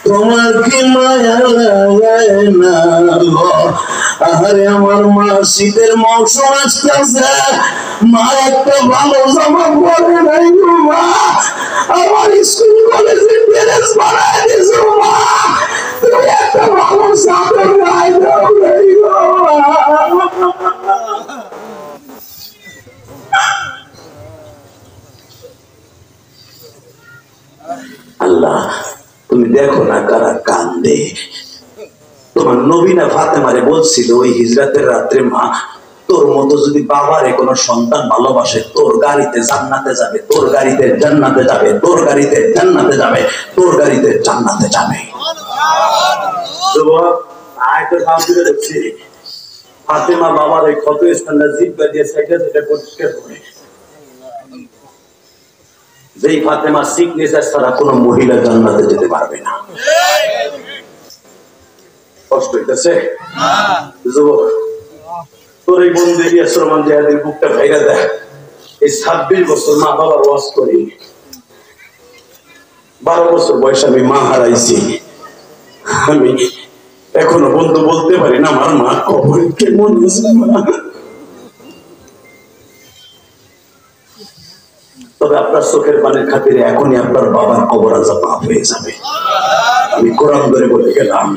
তোমার কি মায়া লাগে না গো? আরে আমার মা শীতের মৌসুম আসতেছে, মা একটা ভালো জামা পরে নাই গো মা, আমার স্কুল কলেজে ড্রেস বানায় দিছো মা, তুমি একটা ভালো চাদর গায়ে দাও নাই গো আল্লাহ। তুমি দেখো না কারা কান্দে। তোমার নবীনা ফাতেমারে বলছিল ওই হিজরাতের রাত্রে, মা তোর মতো যদি বাবারে কোন সন্তান ভালোবাসে, তোর গাড়িতে জান্নাতে যাবে, তোর গাড়িতে জান্নাতে যাবে, তোর গাড়িতে জান্নাতে যাবে, তোর গাড়িতে জান্নাতে যাবে। ফাতেমা বাবার এই ক্ষত স্থানটা জিব্বা দিয়ে সাইডে সাইডে পরিষ্কার করে। যেই ফাতেমা সিগনেচার ছাড়া কোন মহিলা জান্নাতে যেতে পারবে না। কষ্ট হইতেছে যুবক, তোর এই বন্ধু ইলিয়াসরমান জাহাদের বুকটা ভাইরা দেয়। এই 26 বছর মা বাবার ওয়াজ করি, 12 বছর বয়স আমি মা হারাইছি। আমি এখনো বন্ধু বলতে পারি না আমার মা কবর কেমন আছে মা। তবে আপনার চোখের পানির খাতিরে এখনই আপনার বাবার কবর আযাব মাফ হয়ে যাবে। আমি কোরআন ধরে বলে গেলাম,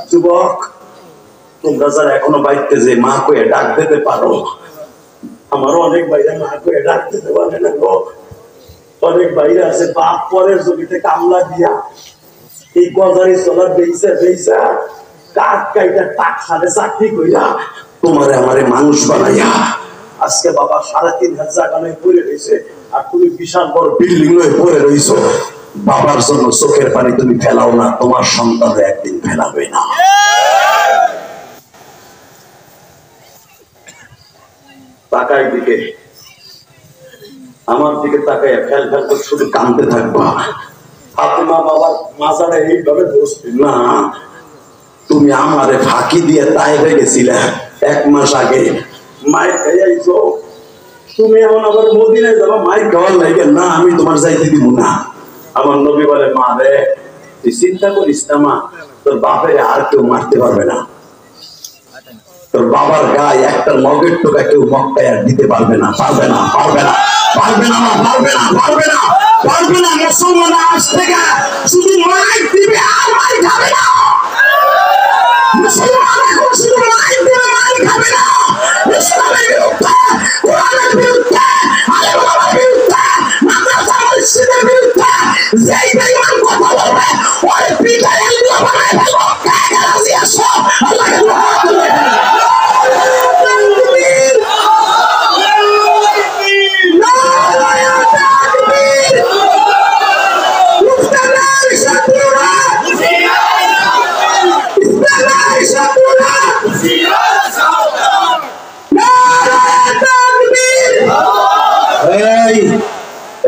যুবক তোমরা যারা এখনো বাইতে যে মা কয়ে ডাক দিতে পারো, আমারও অনেক বাইরে মা কয়ে ডাক দিতে পারে না গো। অনেক বাইরে আছে বাপ পরের জমিতে কামলা দিয়া এই গজারি চলার বেইসা বেইসা কাঠ কাইটা টাক সাথে চাকরি কইরা তোমারে আমারে মানুষ বানাইয়া আজকে বাবা 3.5 জায়গা নয় পড়ে রয়েছে, আর তুমি বিশাল বড় বিল্ডিং হয়ে পড়ে রইছো। বাবার জন্য চোখের পানি তুমি ফেলাও না, তোমার সন্তানও একদিন ফেলাবে না। তাকাই দিকে, আমার দিকে তাকাই ফেল ফেল করে শুধু কাঁদতে থাকবা। ফাতেমা বাবার মাজারে এইভাবে বসবে না। তুমি আমারে ফাঁকি দিয়ে তাইবে গেছিলে 1 মাস আগে, মায়ের খাইয়াইছো, তুমি এখন আবার মদিনায় যাবা মায়ের খাওয়ার লাগে না, আমি তোমার যাইতে দিব না। আমার নবী বলে, মা রে তুই চিন্তা করিস না মা, তোর বাপের আর কেউ মারতে পারবে না, তোর বাবার গায়ে একটা মগের টোকা কেউ মক্কায় আর দিতে পারবে না, পারবে না, পারবে না, পারবে না, পারবে না, পারবে না, পারবে না। মুসলমান আজ থেকে শুধু মাইক দিবে আর মাইক খাবে না। মুসলমান এখন শুধু মাইক দিবে, মাইক খাবে না। ইসলামের বিরুদ্ধে, কোরআনের বিরুদ্ধে, আলেম ওলামার বিরুদ্ধে, মাদ্রাসা মসজিদের বিরুদ্ধে যেই বেঈমান কথা বলবে ওই পিটায় আল্লাহ বানায় ফেলবো। কে কে রাজি আছো? আল্লাহকে দোয়া করবে।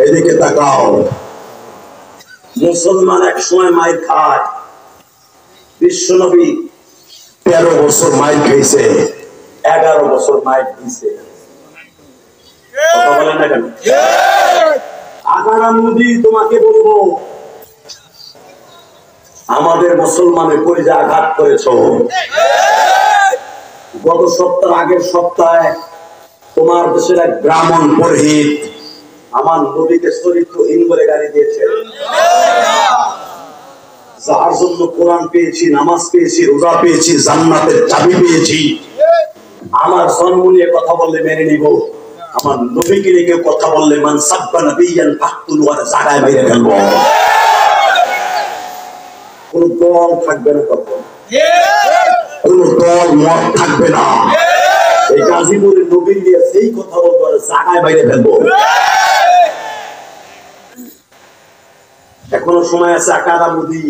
এইদিকে তাকাও। মুসলমান এক সময় মাইর খায়, বিশ্বনবী 13 বছর মাইর খাইছে, 11 বছর মাইর দিছে। কথা বলেন না কেন? আগারা মুদি তোমাকে বলবো, আমাদের মুসলমানের পরিচয় আঘাত করেছো। গত সপ্তাহ আগের সপ্তাহে তোমার দেশের এক ব্রাহ্মণ পুরোহিত আমার নবীকে চরিত্রহীন বলে গালি দিয়েছে। যার জন্য কোরআন পেয়েছি, নামাজ পেয়েছি, রোজা পেয়েছি, জান্নাতের চাবি পেয়েছি। আমার জন্ম নিয়ে কথা বললে মেনে নিব, আমার নবীকে নিয়ে কেউ কথা বললে মান সাব্বা নবিয়ান ফাকতুল ওয়া জাগায় বাইরে ফেলবো। কোন দল থাকবে না, তখন কোন দল মত থাকবে না। এই গাজীপুরের নবী নিয়ে সেই কথা বলবো আর জাগায় বাইরে ফেলবো। এখনো সময় আছে। আকারা মুদি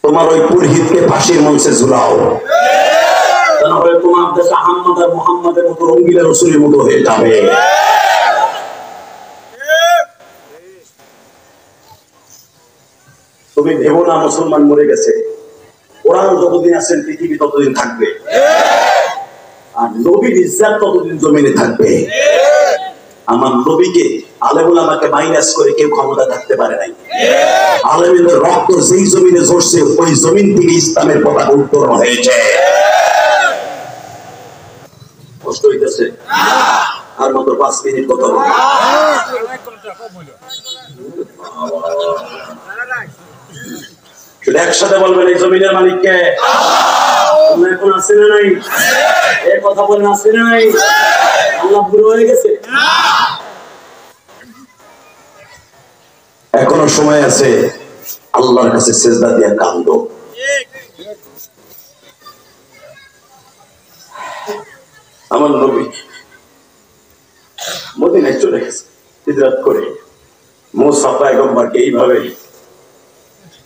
তোমার ওই পুরোহিতকে ফাঁসির মঞ্চে ঝুলাও, তা না হলে তোমার দেশ আহমদ আর মুহাম্মাদের মতো রঙ্গিলা রসুলের মতো হয়ে যাবে। তুমি ভেবো না মুসলমান মরে গেছে, কোরআন যতদিন আছেন পৃথিবী ততদিন থাকবে, আর নবীর ইজ্জত ততদিন জমিনে থাকবে। আমার নবীকে আলেমুল আমাকে মাইনাস করে কেউ ক্ষমতা থাকতে পারে নাই। আলেমের রক্ত যেই জমিনে ঝরছে ওই জমিন থেকে ইসলামের পতাকা উত্তোলন হয়েছে। কষ্ট হইতেছে? আর মাত্র 5 মিনিট কথা বলবো। একসাথে বলবেন এই জমিনের মালিককে। এখন আছে না নাই? এই কথা বলেন, আছে না নাই? আল্লাহ বুড়ো হয়ে গেছে? এখনো সময় আছে, আল্লাহর কাছে সেজদা দিয়ে কান্দো। আমার নবী মদিনায় চলে গেছে হিজরত করে। মুসা পয়গম্বরকে এইভাবে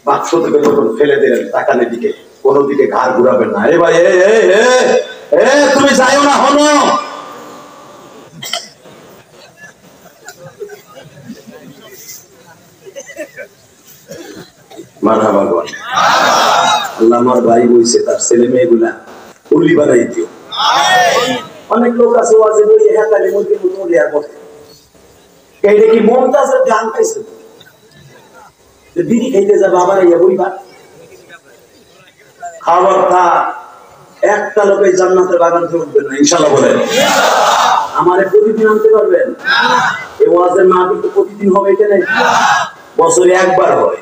বাক্স থেকে যখন ফেলে দিলেন, তাকানের দিকে, কোন দিকে ঘাড় ঘুরাবেন না। এ ভাই, তুমি যাইও না, হলো মারহাবা বল। আল্লাহ আমার ভাই বলছে তার ছেলে মেয়েগুলা উলি বানাই দিও। অনেক লোক আছে ওয়াজে বলি হেতালি মধ্যে মধ্যে আর বসে। এইটা কি মমতাজের গান পাইছে? বিড়ি খাইতে যাবে আবার ইয়া বইবা। খাবার খা, একটা লোক এই জান্নাতের বাগান থেকে উঠবে না ইনশাআল্লাহ বলেন। আমারে প্রতিদিন আনতে পারবেন? এই ওয়াজের মাহফিল তো প্রতিদিন হবে এটা নাকি? বছরে একবার হয়।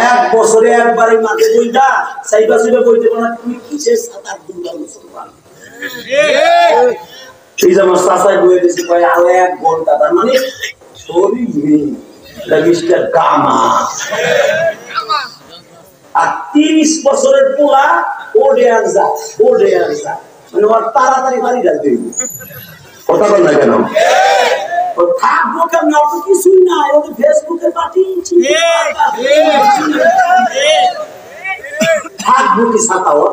এক বছরে একবার এই মাঠে বইটা সাইবা সাইবা বইতে পারো না। তুমি কিসের সাতার দুর্গা মুসলমান? এই যে আমার চাচাই বইয়ে দিচ্ছে কয় আলো 1 ঘন্টা, তার মানে সরি মিস্টার গামা। আর 30 বছরের পোলা ওডে আর যা, ওডে আর যা, মানে ওর তাড়াতাড়ি বাড়ি যাইতে হইবে। কথা বল না কেন? থাকবো কেমন? অত কিছুই না, ওদের ফেসবুকে পাঠিয়েছি। থাকবো কি ছাতাও?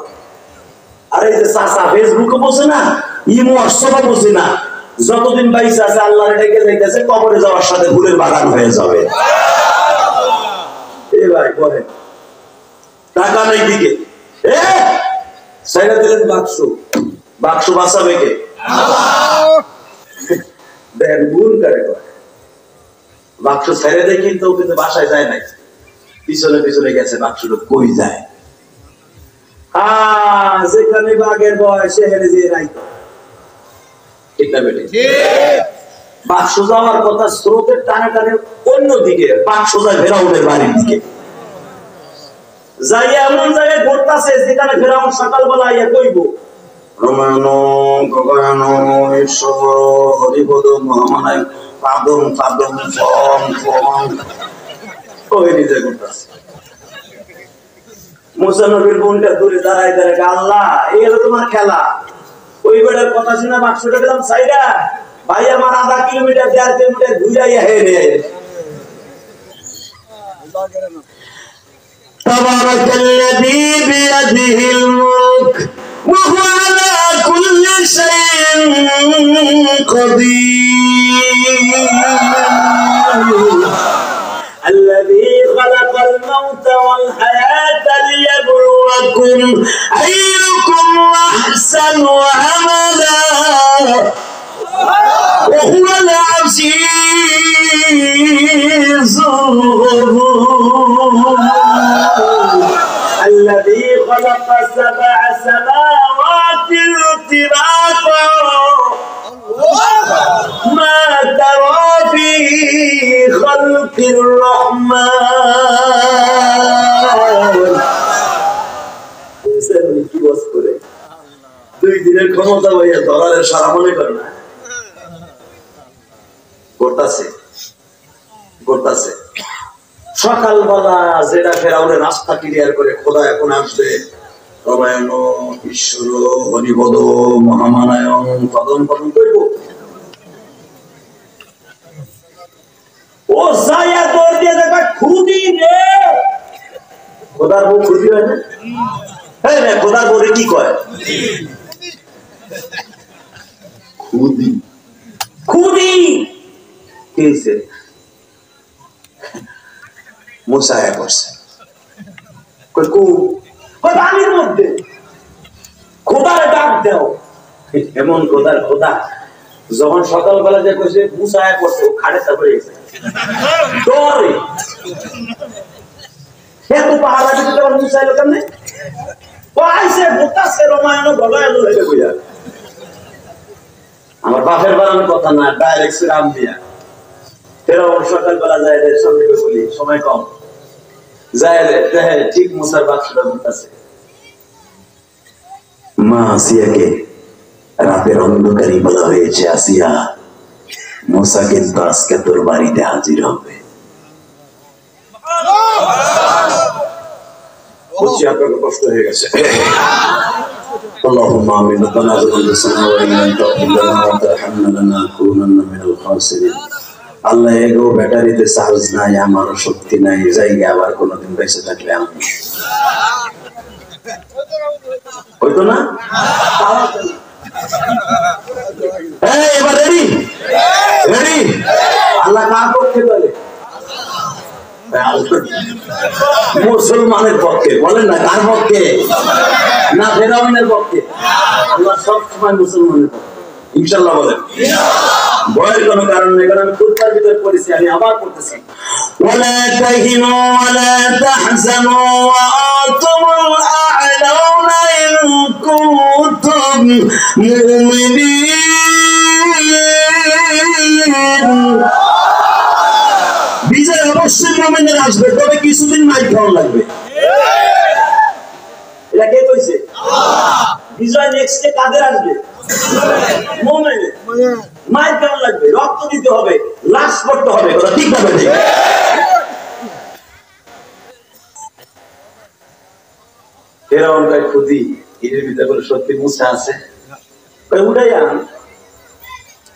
আরে যে চাচা ফেসবুকে বসে না, ইমো হোয়াটসঅ্যাপে বসে না, যতদিন বাইসে আছে আল্লাহর ডেকে যাইতেছে, কবরে যাওয়ার সাথে ফুলের বাগান হয়ে যাবে। এ ভাই বলেন, টাকা নেই দিকে সাইরা দিলেন বাক্স, বাক্স বাঁচাবে কে? দেখেন গুণ করে বাক্স ছেড়ে দেয়, কিন্তু বাসায় যায় নাই, পিছনে পিছনে গেছে। বাক্সটা কই যায়? যেখানে বাঘের বয়সে হেরে দিয়ে নাই, ঠিক না বেটে? বাক্স যাওয়ার কথা স্রোতের টানে টানে অন্যদিকে, বাক্স যায় ফেরাউনের বাড়ির দিকে। যাই এমন জায়গায় ঘটতেছে যেখানে ফেরাউন সকালবেলা ইয়া কইব রমায়ণ গগয়ান ঈশ্বর হরিপদ মহামানায় পাদম পাদম ফম ফম ওই নিজে ঘটতেছে। মুসা নবীর বোনটা দূরে দাঁড়ায় দাঁড়ায়, আল্লাহ এই হলো তোমার খেলা। ওই বেটার কথা শুনে বাক্সটা দিলাম সাইডা, ভাই আমার 1/2 কিলোমিটার 1.5 কিলোমিটার ঘুরাইয়া হে রে। তাবারাকাল্লাযী বিয়াদিহিল মুলক ওয়া হুয়া আলা কুল্লি শাইইন কাদীর الذي خلق الموت والحياة ليبلوكم أيكم أحسن عملا وهو العزيز الغفور الذي خلق 7 سماوات طباقا ما ترى في خلق الرحمن কি বস করে 2 দিনের ক্ষমতা ভাইয়া দলালের সারা মনে করে না করতেছে করতেছে। সকালবেলা যেটা ফেরাউনের রাস্তা ক্লিয়ার করে খোদা এখন আসবে রমায়ণ ঈশ্বর হরিপদ মহামানায়ণ কদম কদম করব। ও সায়া দৌড় দিয়ে দেখা খুদি রে, খোদার বউ খুদি হয় না? হ্যাঁ খোদার বউরে কি কয়? খুদি। খুদি কি হয়েছে? মুসায়া করছে পানির মধ্যে। খোদার ডাক দাও, এমন খোদার খোদা যখন সকালবেলা যে কইছে মুসায় পড়ছে ও খাড়ে তারপরে গেছে ডরে এত পাহাড়া দিতে তখন মুসাই লোক নেই পাইছে বোকাছে রমায়ণ গলায় লইলে কইয়া আমার বাপের বানানোর কথা না ডাইরেক্ট রাম দিয়া ফেরাউন সকালবেলা যায় রে সঙ্গে বলি সময় কম যায় রে দেখে ঠিক মুসার বাক্সটা বলতেছে মা আসিয়াকে রাতের অন্ধকারই বলা হয়েছে আসিয়া মুসা কিন্তু আজকে তোর বাড়িতে হাজির হবে বুঝছি আপনাকে কষ্ট হয়ে গেছে اللهم آمين ربنا ظلمنا سماواتنا وإن تغفر لنا وترحمنا لنكونن من الخاسرين আল্লাহ এগো ব্যাটারিতে চার্জ নাই আমার শক্তি নাই জায়গা আবার কোনদিন বেঁচে থাকলে আমি হইতো না এই এবার রেডি রেডি আল্লাহ কার পক্ষে বলে মুসলমানের পক্ষে বলেন না কার পক্ষে না ফেরাউনের পক্ষে আল্লাহ সবসময় মুসলমানের পক্ষে ইনশাআল্লাহ বলেন ভয়ের কোনো কারণ নেই কারণ আমি খুতবার ভিতরে পড়েছি আমি আবার পড়তেছি ওয়ালা তাহিনু ওয়ালা তাহজানু ওয়া আনতুমুল আ'লাউনা ইন কুনতুম মুমিনিন বিজয় অবশ্যই মুমিনের আসবে তবে কিছুদিন মাইর খাওয়া লাগবে এটা কে কইছে আল্লাহ বিজয় নেক্সটে কাদের আসবে মুমিনের মাইর খাওয়া লাগবে রক্ত দিতে হবে লাশ পড়তে হবে কথা ঠিক হবে ঠিক ফেরাউন কয় খুদি এর ভিতরে করে সত্যি মুসা আছে কই উঠাইয়া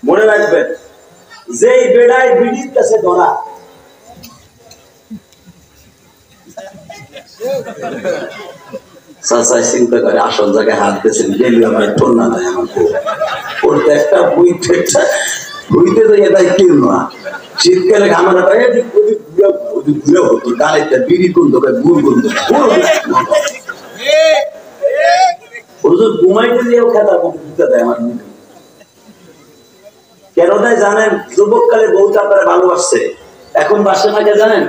মনে রাখবেন যেই বেড়ায় বিড়ির কাছে ধরা সাসাই চিন্তা করে আসল জায়গায় হাত দিয়েছেন গেলি আমার ঠোর না দেয় আমার ওর তো একটা বুইতে যাই তাই কিল না শীতকালে ঘামাটা ঘুরে হতো গাড়িতে বিড়ি গুন্ধ গুড় গুন্ধ ঘুমাইতে দিয়েও খেতার দিতে দেয় আমার মুখে কেন দেয় জানেন যুবককালে বউটা আপনারা ভালোবাসছে এখন বাসে না কে জানেন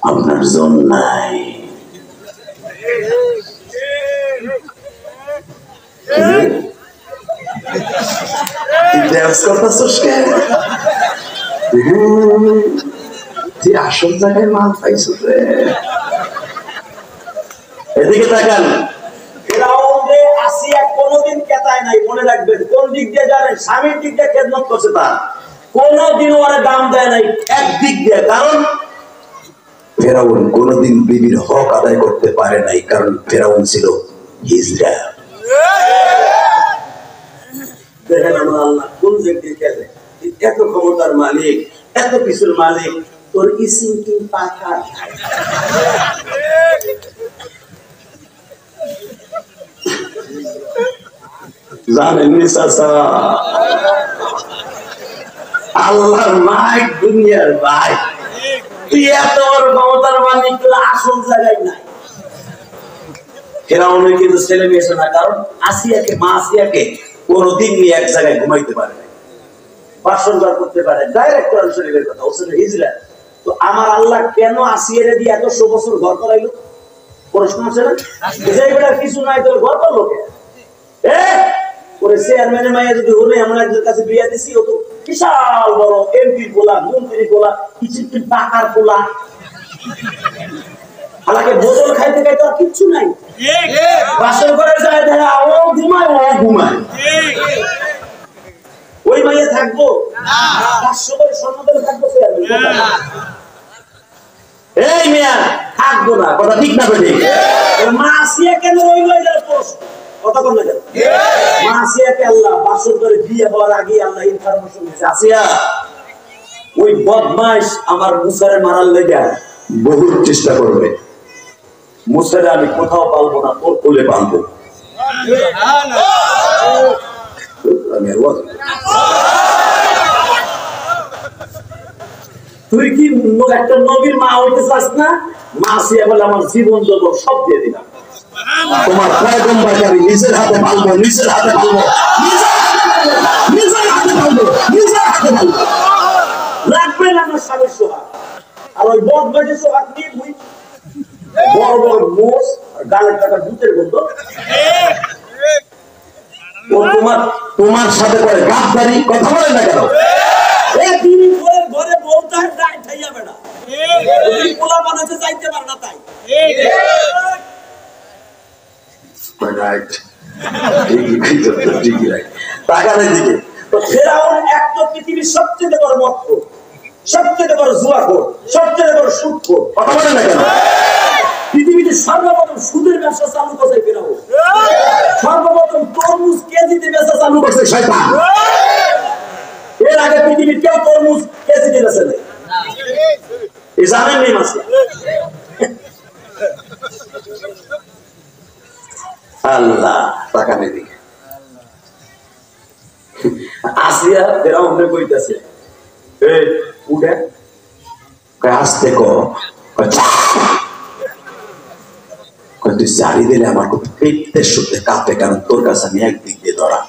আপনার জন নাই আসল জায়গায় মাল পাইছো এদিকে তাকান আসিয়া কোনদিন কেতায় নাই মনে রাখবেন কোন দিক দিয়ে জানেন স্বামীর দিক দিয়ে খেদমত করছে তার কোনদিন ওরা দাম দেয় নাই একদিক দিয়ে কারণ ফেরাউন কোনদিন বিবির হক আদায় করতে পারে নাই কারণ ফেরাউন ছিল হিজড়া দেখেন আমার আল্লাহ কোন দিকে গেলে এত ক্ষমতার মালিক এত কিছুর মালিক তোর ইসিম কি পাকা জানেন নিসাসা আল্লাহর মাইক দুনিয়ার ভাই তুই এত বড় ক্ষমতার মালিক আসল জায়গায় নাই ফেরাউনের কিন্তু ছেলে মেয়ে না কারণ আসিয়াকে মা আসিয়াকে কোনদিন নিয়ে এক জায়গায় ঘুমাইতে পারে না বাসনঘর করতে পারে ডাইরেক্ট কোরআন শরীফের কথা ওখানে হিজরা তো আমার আল্লাহ কেন আসিয়ারে দিয়ে 100 বছর ঘর করাইলো প্রশ্ন আছে না যে বেটা কিছু নাই তোর ঘর করলো কে ওরে চেয়ারম্যানের মাইয়া যদি হলে আমরা একজনের কাছে বিয়া দিছি ও তো বিশাল বড় এমপি বলা মন্ত্রী বলা কিছু টাকার বলা হালাকে বোতল খাইতে খাইতে আর কিচ্ছু নাই বাসন করে যায় দেখা ও ঘুমায় ওই মাইয়া থাকবো না 500 করে সন্ন্যতে থাকবো চেয়ারম্যান এই মিয়া থাকবো না কথা ঠিক না বেঠিক মা আসিয়া কেন ওই লইলার পোস্ট কথা বল না কেন মা আসিয়াকে আল্লাহ বাসন করে বিয়ে হওয়ার আগে আল্লাহ ইনফরমেশন দিয়েছে আসিয়া ওই বদমাইশ আমার মুসারে মারার লেগে বহুত চেষ্টা করবে মুসারে আমি কোথাও পালবো না তোর কোলে পালবো তুই কি একটা নবীর মা হইতে চাস না মা আসিয়া বলে আমার জীবন দেব সব দিয়ে দিলাম তোমার পয়গম্বরকে আমি নিজের হাতে পালবো নিজের হাতে পালবো নিজের হাতে আমার স্বামীর সোহাগ, আর ওই বদমাইশের সোহাগ নিয়ে মুই বড় বড় মোষ আর গালের কাটা ভূতের গন্ধ। ও তোমার সাথে করে গাদ্দারি কথা বলে না কেন? ঘরে বলতে হয় রাইট হইয়া বেড়া পোলা বানাতে চাইতে পারে না তাই রাইট ঠিকই রাইট টাকার দিকে। তো ফেরাউন এক তো পৃথিবীর সবচেয়ে বড় মক্কর, সবচেয়ে বড় জুয়াখোর, সবচেয়ে বড় সুদখোর কথা বলে না কেন? পৃথিবীতে সর্বপ্রথম সুদের ব্যবসা চালু করছে ফেরাউন, সর্বপ্রথম তরমুজ কেজিতে বেচা চালু করছে শয়তান। এর আগে পৃথিবীর কেউ তরমুজ কেজিতে বেচে নাই, এই জানেন নেই মাসে। আল্লাহ টাকা নেই দিকে আসিয়া ফেরাউন কইতাছে এই উঠে আসতে কো তুই জারি দিলে আমার খুব পেটের সুতে কাঁপে, কারণ তোর কাছে আমি একদিক দিয়ে ধরা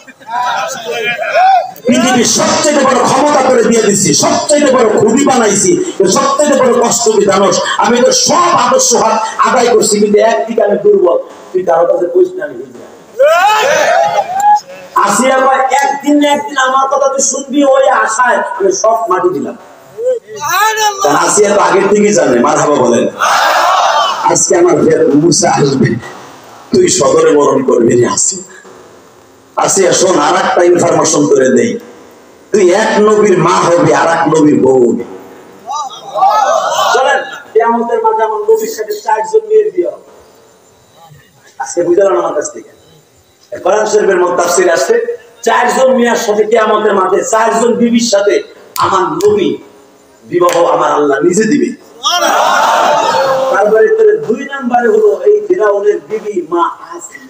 পৃথিবীর সবচেয়ে বড় ক্ষমতা করে দিয়ে দিচ্ছি, সবচেয়ে বড় খুবই বানাইছি, সবচেয়ে বড় কষ্ট বিধানস, আমি তো সব আদর্শ হাত আদায় করছি, কিন্তু একদিকে আমি দুর্বল, তুই কারো কাছে কইস না। আমি আসিয়া কয় একদিন না একদিন আমার কথা তুই শুনবি, ওই আশায় আমি সব মাটি দিলাম। আসিয়া তো আগের থেকেই জানে, মারহাবা বলেন। আজকে আমার মুসা আসবে, তুই সদরে বরণ করবি রে আসিয়া। আসিয়া শোন, আর একটা ইনফরমেশন করে দেই, তুই এক নবীর মা হবি আর এক নবীর বউ হবি। চলেন কিয়ামতের মাঝে আমার নবীর সাথে 4 জন মেয়ের বিয়ে হবে। আজকে বুঝলাম আমার কাছ থেকে কোরআন শরীফের মধ্যে তাফসীরে আসছে 4 জন মেয়ের সাথে কিয়ামতের মাঠে 4 জন বিবির সাথে আমার নবী বিবাহ আমার আল্লাহ নিজে দিবে। তারপরে 2 নম্বরে হলো এই ফিরাউনের বিবি মা আসিয়া।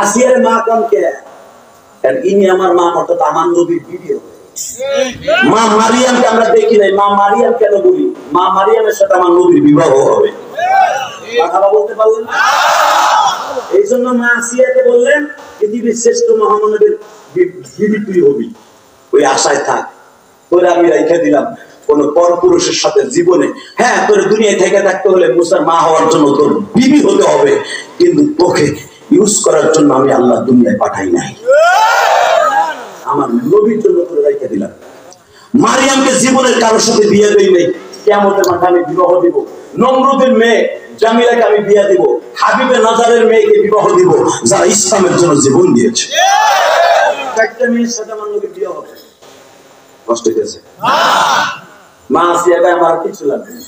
আসিয়ার মা কোন কে? কারণ ইনি আমার মা, অর্থাৎ আমার নবীর বিবি হবে। মা মারিয়ামকে আমরা দেখি নাই, মা মারিয়াম কেন বলি? মা মারিয়ামের সাথে আমার নবীর বিবাহ হবে। কথা বলতে পারলেন? এই জন্য মা আসিয়াকে বললেন পৃথিবীর শ্রেষ্ঠ মহামানবের বিবি তুই হবি, ওই আশায় থাক, তোরে আমি রেখে দিলাম কোন পরপুরুষের সাথে জীবনে। হ্যাঁ, তোর দুনিয়ায় থেকে থাকতে হলে মুসার মা হওয়ার জন্য তোর বিবি হতে হবে, কিন্তু তোকে ইউজ করার জন্য আমি আল্লাহ দুনিয়ায় পাঠাই নাই, আমার নবীর জন্য তোরে রেখে দিলাম। মারিয়ামকে জীবনের কারোর সাথে বিয়ে দেই নাই, কিয়ামতের মাঠে আমি বিবাহ দিব। নমরুদের মেয়ে জামিলাকে আমি বিয়ে দিব, হাবিবে নাজারের মেয়েকে বিবাহ দিব, যারা ইসলামের জন্য জীবন দিয়েছে। একটা মেয়ের সাথে আমার নবীর বিয়ে হবে, কষ্ট হয়েছে। মা আসিয়াকে আমার কিছু লাগবে না,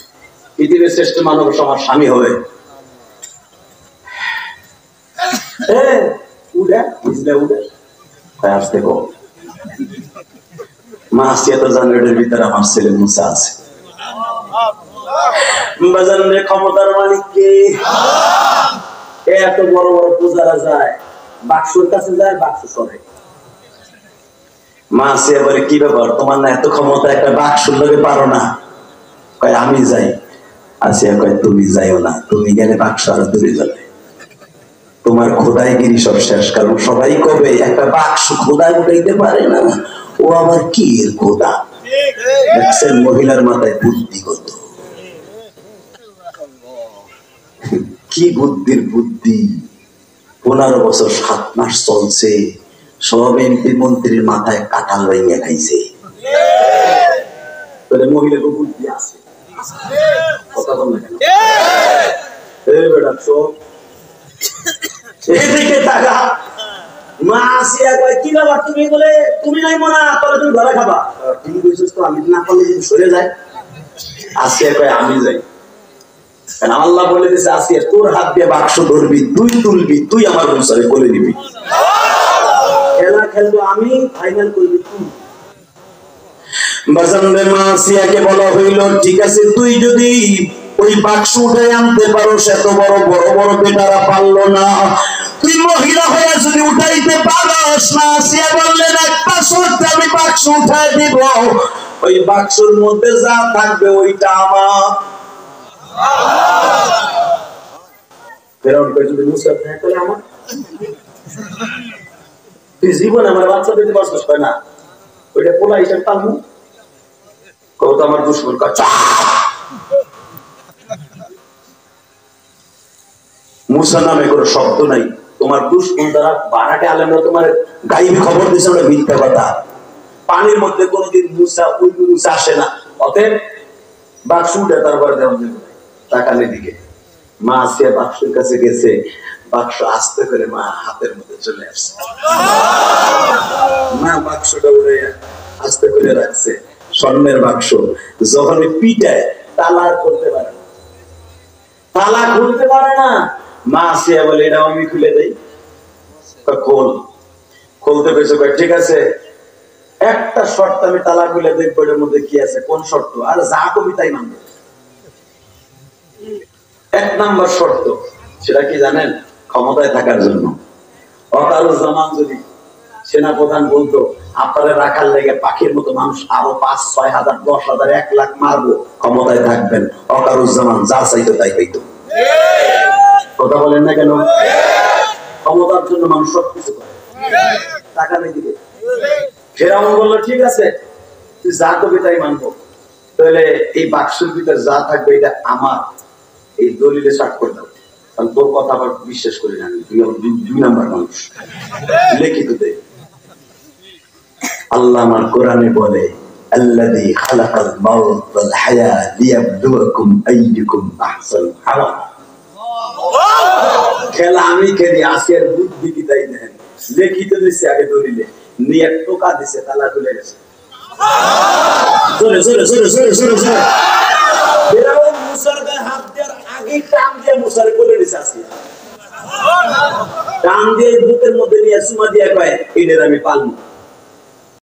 পৃথিবীর শ্রেষ্ঠ মানব আমার স্বামী হবে। উঠে বুঝলে উঠে আসতে কো মা আসিয়া তো জানার ভিতরে আমার ছেলে মুসা আছে। বাজারের ক্ষমতার মালিক কে? এত বড় বড় পূজারা যায়, বাক্সর কাছে যায়, বাক্স সরে। মা আসিয়া বলে কি ব্যাপার, তোমার না এত ক্ষমতা, একটা বাক্সর লোকে পারো না? কয় আমি যাই। আসিয়া কয় তুমি যাইও না, তুমি গেলে বাক্স আরো দূরে যাবে, তোমার খোদাইগিরি সব শেষ। কারণ সবাই কবে একটা বাক্স খোদাই উঠাইতে পারে না, ও আবার কি এর খোদা। দেখছেন মহিলার মাথায় বুদ্ধি কত, কি বুদ্ধির বুদ্ধি। 15 বছর 7 মাস চলছে, সব এমপি মন্ত্রীর মাথায় কাঁঠাল ভেঙে খাইছে। মহিলাকে বুদ্ধি আছে, কথা বল না কেন? বেটা চোখ এদিকে টাকা। মা আসিয়া কয় কি বাবা তুমি বলে তুমি নাই মনা, তাহলে তুমি ঘরে খাবা। তুমি কইছিস তো আমি না পারলে যদি সরে যায়। আসিয়া কয় আমি যাই, কারণ আল্লাহ বলে দিয়েছে আসিয়া তোর হাত দিয়ে বাক্স ধরবি, তুই তুলবি, তুই আমার অনুসারে বলে দিবি। খেলা খেলবো আমি, ফাইনাল করবি তুই। বাজানরে মা আসিয়াকে বলা হইল ঠিক আছে, তুই যদি ওই বাক্স উঠে আনতে পারো, এত বড় বড় বড় বেটারা পারলো না, তুই মহিলা হয়ে যদি উঠাইতে পারস না। আসিয়া বললেন একটা শর্ত, আমি বাক্স উঠাই দিব, ওই বাক্সের মধ্যে যা থাকবে ওইটা আমার। ফেরাউন কয় যদি মুসা থাকে তাহলে আমার, তুই জীবন আমার বাচ্চা দিতে পারছিস না, ওইটা পোলা হিসাব পাবো। ও তো আমার দুশ্মন। মুসা নামে কোনো শব্দ নাই। তোমার দুশ্মন দ্বারা বারাকে আলেমরা তোমার গাইবি খবর দিয়েছে, ওটা মিথ্যা কথা। পানির মধ্যে কোনোদিন মুসা আসে না। অতএব বাক্স উঠে তারপরে দেওয়া যাবে তাকালে দিকে। মা আসিয়া বাক্সের কাছে গেছে, বাক্স আস্তে করে মা হাতের মধ্যে চলে আসছে। মা বাক্সটা উড়ে আস্তে করে রাখছে, স্বর্ণের বাক্স। যখন পিটায় তালা করতে পারে না, তালা খুলতে পারে না। মা আসিয়া বলে এটা আমি খুলে দেই। খোল। খুলতে পেরেছে, ঠিক আছে একটা শর্ত আমি তালা খুলে দেখবো এর মধ্যে কি আছে। কোন শর্ত? আর যা কবি তাই মানবে। 1 নম্বর শর্ত, সেটা কি জানেন? ক্ষমতায় থাকার জন্য। ওয়াকারুজ্জামান যদি সেনাপ্রধান বলতো আপনারা রাখার লেগে পাখির মতো মানুষ আরো 5-6 হাজার 10 হাজার 1 লাখ মারবো, ক্ষমতায় থাকবেন, ওয়াকারুজ্জামান যা চাইতো তাই পাইতো। কথা বলেন না কেন? ক্ষমতার জন্য মানুষ সবকিছু করে, টাকা নেই দিবে। ফেরাউন বললো ঠিক আছে তুই যা করবি তাই মানবো, তাহলে এই বাক্সের ভিতরে যা থাকবে এটা আমার, এই দলিলে স্বাক্ষর দাও। কারণ তোর কথা আবার বিশ্বাস করি না, 2 নাম্বার মানুষ। লিখিত দে। আল্লাহ আমার কোরআনে বলে আল্লাযী খালাকাল মাউত ওয়াল হায়া লিয়াবলুয়াকুম আইয়ুকুম আহসানু আমালা। খেলা আমি খেলি, আসিয়ার বুদ্ধি কি তাই দেন। লিখিত দিছে আগে দলিলে, নিয়ে টোকা দিছে, তালা খুলে গেছে। জোরে জোরে জোরে জোরে জোরে জোরে ফেরাউন মুসার গায়ে হাত দেওয়ার আগে টান দিয়ে মুসারে কোলে নিছে আসিয়া। টান দিয়ে বুকের মধ্যে নিয়ে চুমা দিয়ে কয় এদের আমি পালবো।